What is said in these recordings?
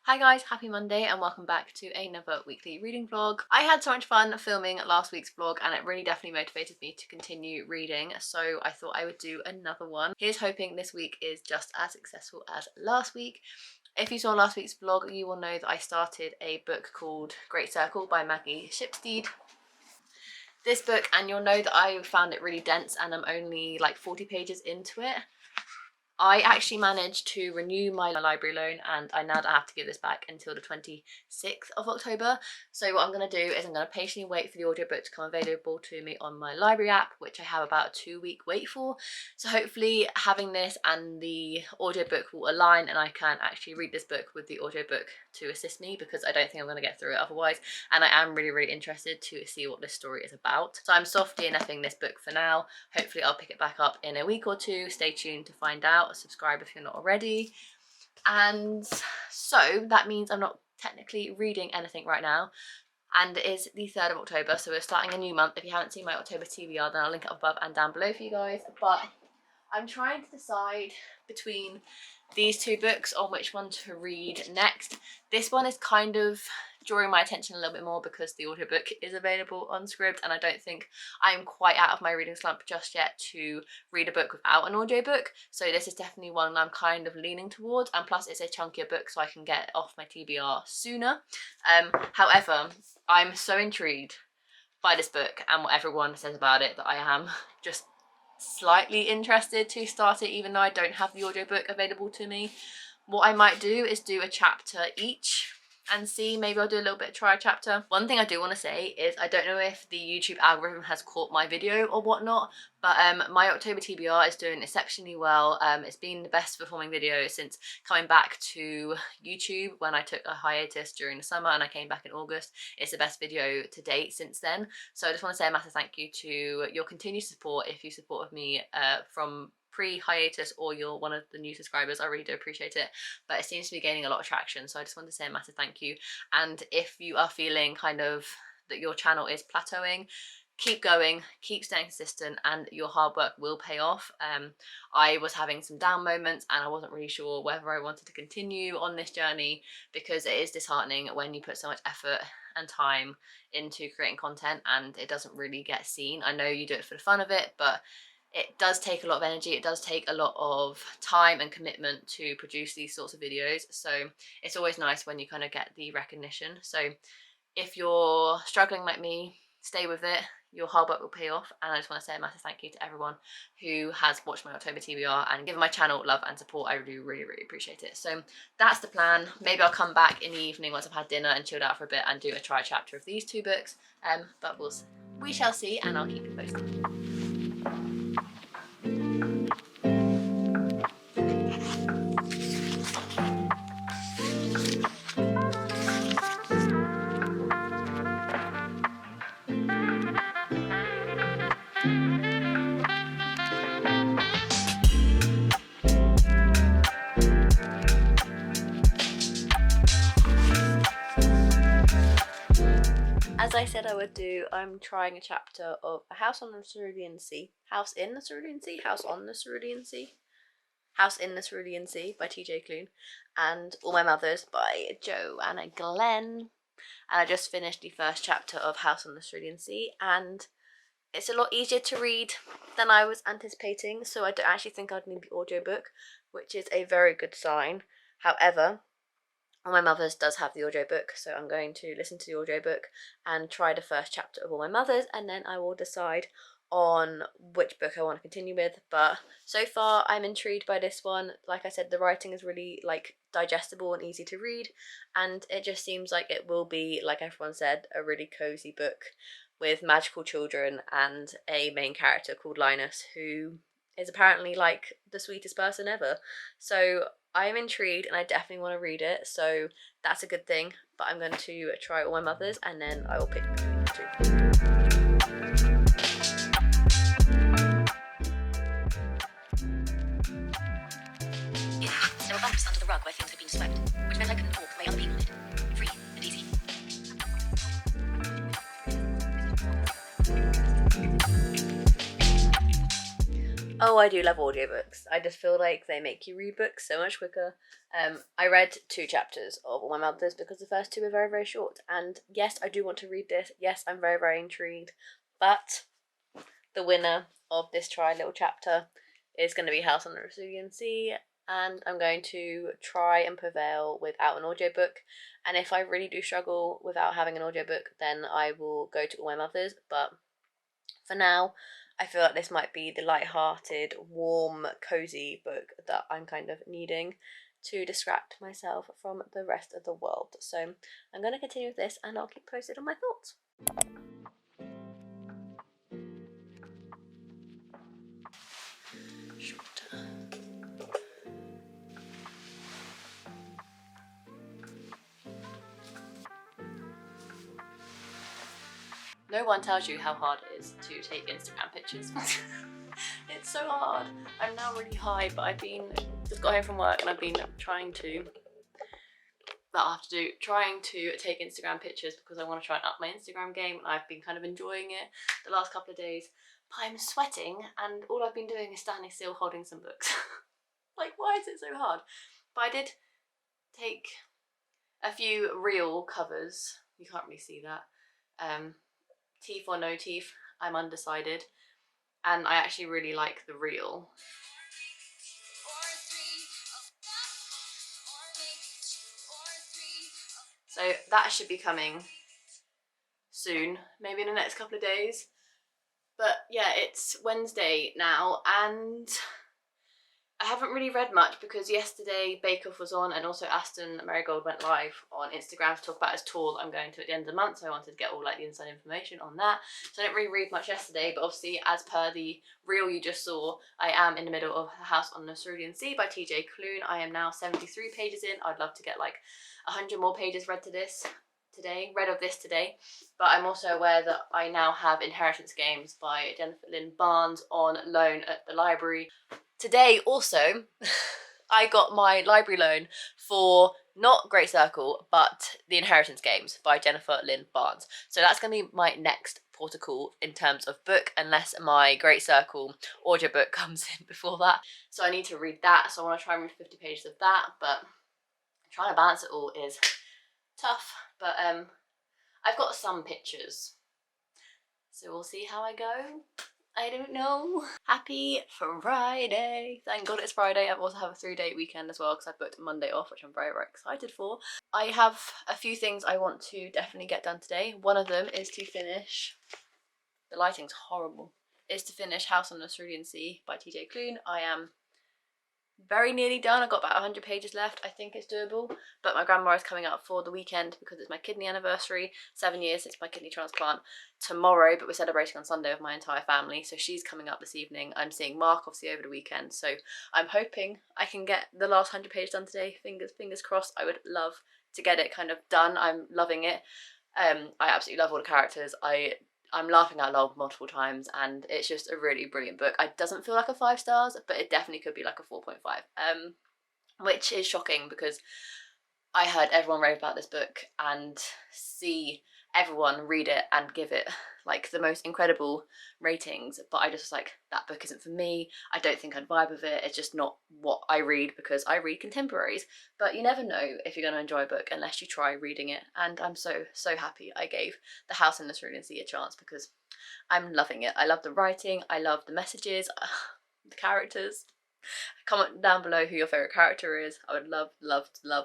Hi guys, happy Monday and welcome back to another weekly reading vlog. I had so much fun filming last week's vlog and it really definitely motivated me to continue reading, so I thought I would do another one. Here's hoping this week is just as successful as last week. If you saw last week's vlog, you will know that I started a book called Great Circle by Maggie Shipstead. This book, and you'll know that I found it really dense and I'm only like 40 pages into it. I actually managed to renew my library loan and I now don't have to give this back until the 26th of October. So what I'm going to do is I'm going to patiently wait for the audiobook to come available to me on my library app, which I have about a 2-week wait for. So hopefully having this and the audiobook will align and I can actually read this book with the audiobook to assist me, because I don't think I'm going to get through it otherwise. And I am really interested to see what this story is about. So I'm soft DNFing this book for now. Hopefully I'll pick it back up in a week or two. Stay tuned to find out. Subscribe if you're not already. And so that means I'm not technically reading anything right now, and it is the 3rd of October, so we're starting a new month. If you haven't seen my October TBR, then I'll link it up above and down below for you guys. But I'm trying to decide between these two books on which one to read next. This one is kind of drawing my attention a little bit more because the audiobook is available on Scribd, and I don't think I'm quite out of my reading slump just yet to read a book without an audiobook. So this is definitely one I'm kind of leaning towards, and plus it's a chunkier book so I can get off my TBR sooner. However, I'm so intrigued by this book and what everyone says about it that I am just slightly interested to start it, even though I don't have the audiobook available to me. What I might do is do a chapter each and see, maybe I'll do a little bit of try a chapter. One thing I do want to say is I don't know if the YouTube algorithm has caught my video or whatnot, but my October TBR is doing exceptionally well. It's been the best performing video since coming back to YouTube when I took a hiatus during the summer and I came back in August. It's the best video to date since then. So I just want to say a massive thank you to your continued support. If you supported me from pre-hiatus or you're one of the new subscribers, I really do appreciate it. But it seems to be gaining a lot of traction, so I just want to say a massive thank you. And if you are feeling kind of that your channel is plateauing, keep going, keep staying consistent, and your hard work will pay off. I was having some down moments and I wasn't really sure whether I wanted to continue on this journey, because it is disheartening when you put so much effort and time into creating content and it doesn't really get seen. I know you do it for the fun of it, but it does take a lot of energy, it does take a lot of time and commitment to produce these sorts of videos, so it's always nice when you kind of get the recognition. So if you're struggling like me, stay with it, your hard work will pay off. And I just want to say a massive thank you to everyone who has watched my October TBR and given my channel love and support. I really appreciate it. So that's the plan. Maybe I'll come back in the evening once I've had dinner and chilled out for a bit and do a try chapter of these two books, but we shall see, and I'll keep you posted. As I said I would do, I'm trying a chapter of A House on the Cerulean Sea. House in the Cerulean Sea? House on the Cerulean Sea? House in the Cerulean Sea by TJ Klune, and All My Mothers by Joanna Glenn. And I just finished the first chapter of House on the Cerulean Sea, and it's a lot easier to read than I was anticipating, so I don't actually think I'd need the audiobook, which is a very good sign. However, All My Mothers does have the audiobook, so I'm going to listen to the audiobook and try the first chapter of All My Mothers, and then I will decide on which book I want to continue with. But so far I'm intrigued by this one. Like I said, the writing is really like digestible and easy to read, and it just seems like it will be, like everyone said, a really cozy book with magical children and a main character called Linus, who is apparently like the sweetest person ever. So I am intrigued and I definitely want to read it, so that's a good thing. But I'm going to try All My Mothers and then I will pick between the two. There were bumps under the rug where things had been swept, which meant I couldn't walk the way other people did. Free and easy. Oh, I do love audiobooks. I just feel like they make you read books so much quicker. I read 2 chapters of All My Mothers because the first 2 were very, very short. And yes, I do want to read this. Yes, I'm very, very intrigued. But the winner of this little chapter is going to be House on the Cerulean Sea. And I'm going to try and prevail without an audiobook. And if I really do struggle without having an audiobook, then I will go to All My Mothers. But for now, I feel like this might be the light-hearted, warm, cozy book that I'm kind of needing to distract myself from the rest of the world. So I'm going to continue with this and I'll keep posted on my thoughts. No one tells you how hard it is to take Instagram pictures. It's so hard. I'm now really high, but I've just got home from work and I've been trying to take Instagram pictures because I want to try and up my Instagram game, and I've been kind of enjoying it the last couple of days. But I'm sweating and all I've been doing is standing still holding some books. Like, why is it so hard? But I did take a few real covers. You can't really see that. Teeth or no teeth, I'm undecided. And I actually really like the reel. So that should be coming soon, maybe in the next couple of days. But yeah, it's Wednesday now and I haven't really read much because yesterday Bake Off was on, and also Aston Marigold went live on Instagram to talk about his tour I'm going to at the end of the month, so I wanted to get all like the inside information on that. So I didn't really read much yesterday, but obviously as per the reel you just saw, I am in the middle of House on the Cerulean Sea by TJ Klune. I am now 73 pages in. I'd love to get like 100 more pages read of this today, but I'm also aware that I now have Inheritance Games by Jennifer Lynn Barnes on loan at the library. Today also, I got my library loan for not Great Circle, but the Inheritance Games by Jennifer Lynn Barnes. So that's going to be my next port of call in terms of book, unless my Great Circle audiobook comes in before that. So I need to read that, so I want to try and read 50 pages of that, but trying to balance it all is tough. But I've got some pictures, so we'll see how I go. I don't know. Happy Friday. Thank God it's Friday. I also have a 3-day weekend as well because I booked Monday off, which I'm very, very excited for. I have a few things I want to definitely get done today. One of them is to finish, the lighting's horrible, is to finish House on the Cerulean Sea by TJ Klune. I am very nearly done. I've got about 100 pages left. I think it's doable, but my grandma is coming up for the weekend because it's my kidney anniversary. 7 years since my kidney transplant tomorrow, but we're celebrating on Sunday with my entire family, so she's coming up this evening. I'm seeing Mark obviously over the weekend, so I'm hoping I can get the last 100 pages done today. Fingers crossed. I would love to get it kind of done. I'm loving it. I absolutely love all the characters. I'm laughing out loud multiple times, and it's just a really brilliant book. It doesn't feel like a 5 stars, but it definitely could be like a 4.5, which is shocking because I heard everyone rave about this book and see everyone read it and give it like the most incredible ratings, but I just was like, that book isn't for me. I don't think I'd vibe with it. It's just not what I read because I read contemporaries. But you never know if you're going to enjoy a book unless you try reading it, and I'm so happy I gave The House in the Cerulean Sea a chance because I'm loving it. I love the writing, I love the messages, the characters. Comment down below who your favourite character is. I would love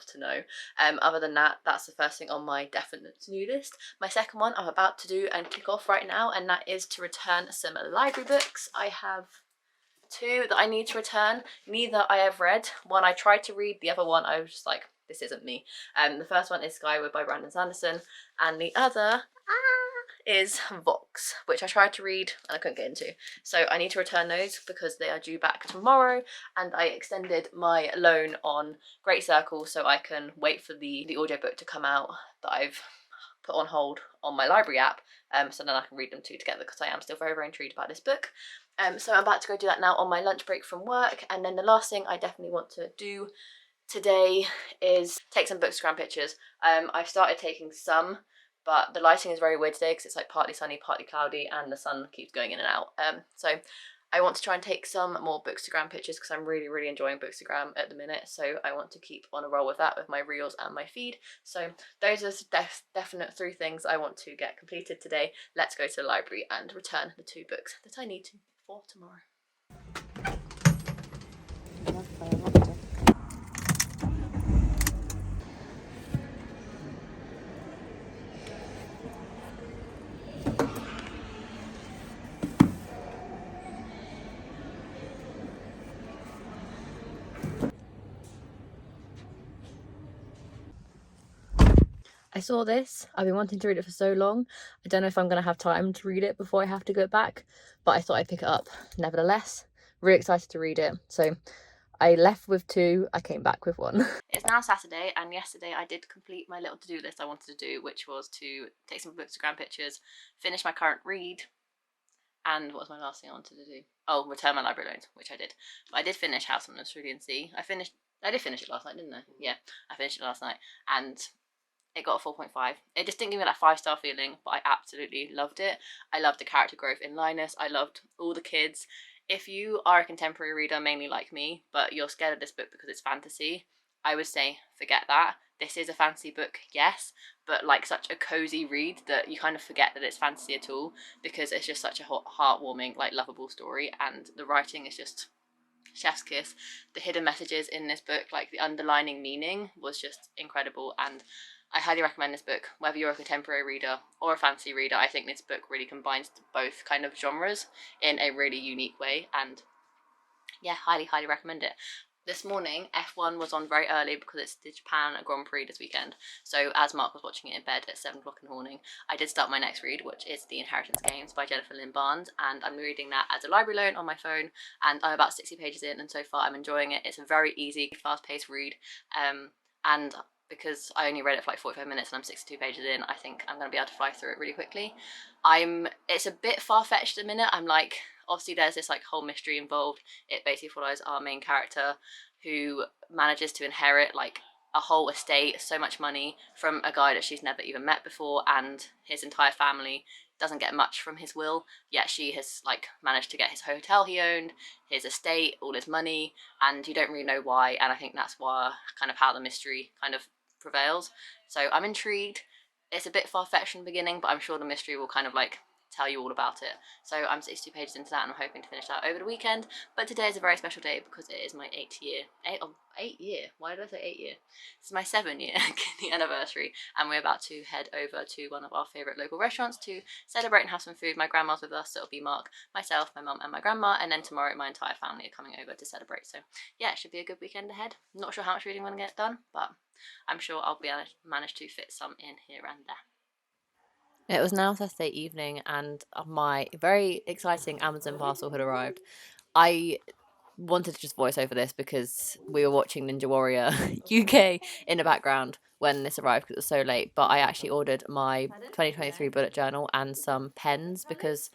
to know. Other than that, that's the first thing on my definite to-do list. My second one I'm about to do and kick off right now, and that is to return some library books. I have 2 that I need to return. Neither I have read. One I tried to read, the other one I was just like, this isn't me. The first one is Skyward by Sanderson, and the other is Vox, which I tried to read and I couldn't get into. So I need to return those because they are due back tomorrow, and I extended my loan on Great Circle so I can wait for the audiobook to come out that I've put on hold on my library app, so then I can read them 2 together because I am still very, very intrigued about this book. So I'm about to go do that now on my lunch break from work. And then the last thing I definitely want to do today is take some bookstagram pictures. I've started taking some, but the lighting is very weird today because it's like partly sunny, partly cloudy, and the sun keeps going in and out. So I want to try and take some more Bookstagram pictures because I'm really enjoying Bookstagram at the minute, so I want to keep on a roll with that with my reels and my feed. So those are definite 3 things I want to get completed today. Let's go to the library and return the 2 books that I need to for tomorrow. I saw this. I've been wanting to read it for so long. I don't know if I'm going to have time to read it before I have to go back, but I thought I'd pick it up nevertheless. Really excited to read it. So I left with 2, I came back with 1. It's now Saturday, and yesterday I did complete my little to-do list I wanted to do, which was to take some Bookstagram pictures, finish my current read, and what was my last thing I wanted to do? Oh, return my library loans, which I did. But I did finish House on the Cerulean Sea. I did finish it last night, didn't I? Yeah, I finished it last night, and it got a 4.5. It just didn't give me that 5-star feeling, but I absolutely loved it. I loved the character growth in Linus. I loved all the kids. If you are a contemporary reader, mainly like me, but you're scared of this book because it's fantasy, I would say forget that. This is a fantasy book, yes, but like such a cozy read that you kind of forget that it's fantasy at all, because it's just such a heartwarming, like lovable story, and the writing is just chef's kiss. The hidden messages in this book, like the underlining meaning, was just incredible, and I highly recommend this book, whether you're a contemporary reader or a fantasy reader. I think this book really combines both kind of genres in a really unique way, and yeah, highly recommend it. This morning, F1 was on very early because it's the Japan Grand Prix this weekend. So as Mark was watching it in bed at 7 o'clock in the morning, I did start my next read, which is The Inheritance Games by Jennifer Lynn Barnes, and I'm reading that as a library loan on my phone, and I'm about 60 pages in, and so far I'm enjoying it. It's a very easy, fast-paced read, and because I only read it for like 45 minutes and I'm 62 pages in, I think I'm going to be able to fly through it really quickly. It's a bit far-fetched at the minute. I'm like, obviously there's this like whole mystery involved. It basically follows our main character who manages to inherit like a whole estate, so much money from a guy that she's never even met before, and his entire family doesn't get much from his will, yet she has like managed to get his hotel he owned, his estate, all his money, and you don't really know why, and I think that's why kind of how the mystery kind of prevails. So I'm intrigued. It's a bit far-fetched in the beginning, but I'm sure the mystery will kind of like tell you all about it. So I'm 62 pages into that, and I'm hoping to finish that over the weekend. But today is a very special day because it is my 8th year. 8 year? Why did I say 8 year? This is my 7-year anniversary, and we're about to head over to one of our favourite local restaurants to celebrate and have some food. My grandma's with us, so it'll be Mark, myself, my mum and my grandma, and then tomorrow my entire family are coming over to celebrate. So yeah, it should be a good weekend ahead. I'm not sure how much reading I'm going to get done, but I'm sure I'll be able to manage to fit some in here and there. It was now Saturday evening, and my very exciting Amazon parcel had arrived. I wanted to just voice over this because we were watching Ninja Warrior UK in the background when this arrived because it was so late, but I actually ordered my 2023 bullet journal and some pens because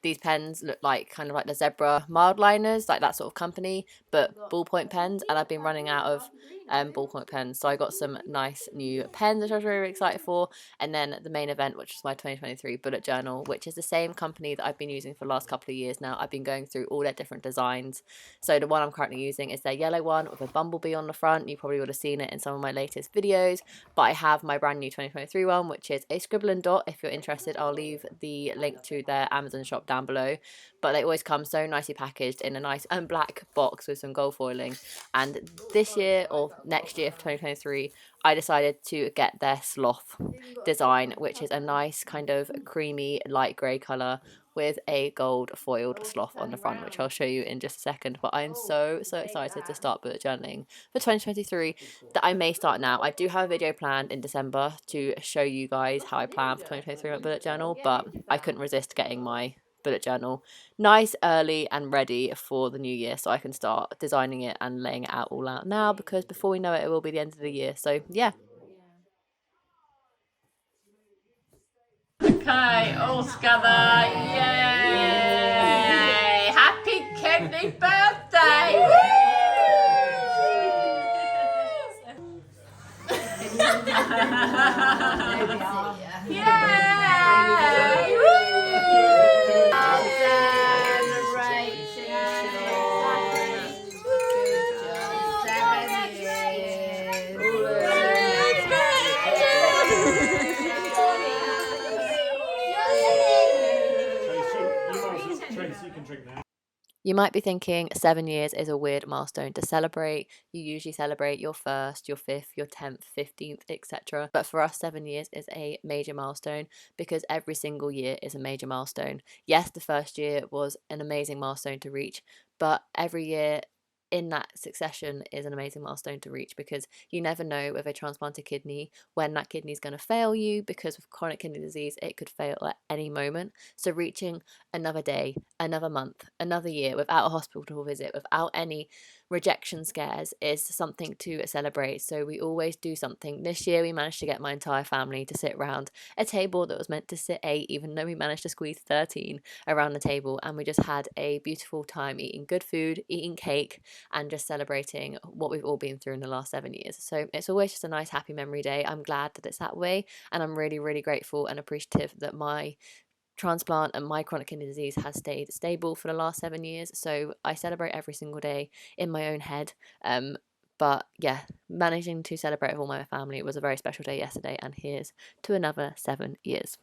these pens look like kind of like the Zebra Mildliners, like that sort of company, but ballpoint pens, and I've been running out of ballpoint pens, so I got some nice new pens which I was really excited for. And then the main event, which is my 2023 bullet journal, which is the same company that I've been using for the last couple of years now. I've been going through all their different designs. So the one I'm currently using is their yellow one with a bumblebee on the front. You probably would have seen it in some of my latest videos, but I have my brand new 2023 one, which is a scribble and dot. If you're interested, I'll leave the link to their Amazon shop down below, but they always come so nicely packaged in a nice black box with some gold foiling. And this year, or next year for 2023, I decided to get their sloth design, which is a nice kind of creamy light grey colour with a gold foiled sloth on the front, which I'll show you in just a second. But I'm so excited to start bullet journaling for 2023 that I may start now. I do have a video planned in December to show you guys how I plan for 2023 bullet journal, but I couldn't resist getting my bullet journal nice, early and ready for the new year, so I can start designing it and laying it out all out now, because before we know it, it will be the end of the year. So yeah. Okay, all together, yay! Happy Kennedy birthday! Yay! You might be thinking 7 years is a weird milestone to celebrate. You usually celebrate your first, your fifth, your 10th, 15th, etc. But for us, 7 years is a major milestone because every single year is a major milestone. Yes, the first year was an amazing milestone to reach, but every year in that succession is an amazing milestone to reach, because you never know with a transplanted kidney when that kidney is going to fail you, because with chronic kidney disease it could fail at any moment. So reaching another day, another month, another year without a hospital visit, without any rejection scares is something to celebrate. So we always do something. This year we managed to get my entire family to sit around a table that was meant to sit 8, even though we managed to squeeze 13 around the table, and we just had a beautiful time eating good food, eating cake, and just celebrating what we've all been through in the last 7 years. So it's always just a nice happy memory day. I'm glad that it's that way, and I'm really, really grateful and appreciative that my transplant and my chronic kidney disease has stayed stable for the last 7 years. So I celebrate every single day in my own head. But yeah, managing to celebrate with all my family was a very special day yesterday, and here's to another 7 years.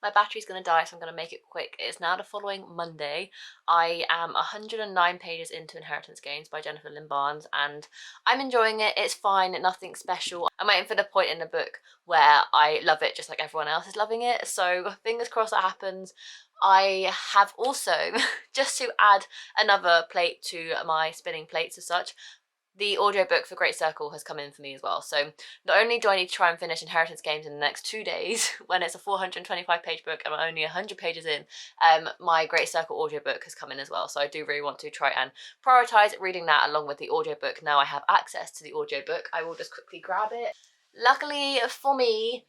My battery's going to die, so I'm going to make it quick. It's now the following Monday. I am 109 pages into Inheritance Games by Jennifer Lynn Barnes, and I'm enjoying it. It's fine, nothing special. I'm waiting for the point in the book where I love it just like everyone else is loving it, so fingers crossed that happens. I have also, just to add another plate to my spinning plates as such, the audiobook for Great Circle has come in for me as well. So not only do I need to try and finish Inheritance Games in the next 2 days, when it's a 425 page book and I'm only 100 pages in, my Great Circle audiobook has come in as well. So I do really want to try and prioritise reading that along with the audiobook. Now I have access to the audiobook, I will just quickly grab it. Luckily for me,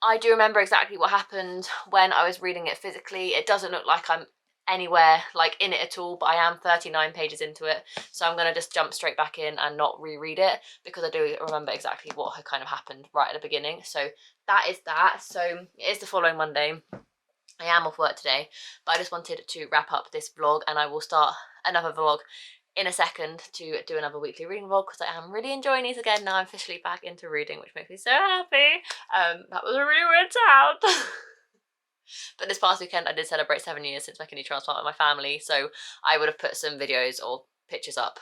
I do remember exactly what happened when I was reading it physically. It doesn't look like I'm anywhere like in it at all, but I am 39 pages into it, so I'm gonna just jump straight back in and not reread it, because I do remember exactly what had kind of happened right at the beginning. So that is that. So it is the following Monday. I am off work today, but I just wanted to wrap up this vlog, and I will start another vlog in a second to do another weekly reading vlog, because I am really enjoying these again. Now I'm officially back into reading, which makes me so happy. That was a really weird sound. But this past weekend I did celebrate 7 years since my kidney transplant with my family, so I would have put some videos or pictures up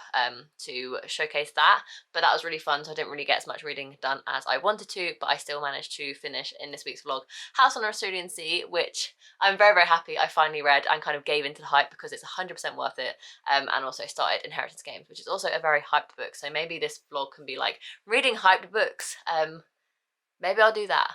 to showcase that, but that was really fun. So I didn't really get as much reading done as I wanted to, but I still managed to finish in this week's vlog House on the Australian Sea, which I'm very, very happy I finally read and kind of gave into the hype, because it's 100% worth it, and also started Inheritance Games, which is also a very hyped book. So maybe this vlog can be like reading hyped books. Maybe I'll do that.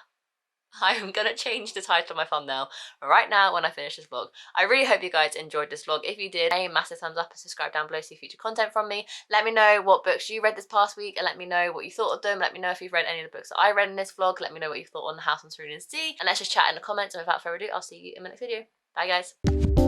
I'm gonna change the title of my thumbnail right now when I finish this vlog. I really hope you guys enjoyed this vlog. If you did, a massive thumbs up and subscribe down below to see future content from me. Let me know what books you read this past week, and let me know what you thought of them. Let me know if you've read any of the books that I read in this vlog. Let me know what you thought on The House on Cerulean Sea, and let's just chat in the comments. And without further ado, I'll see you in my next video. Bye guys.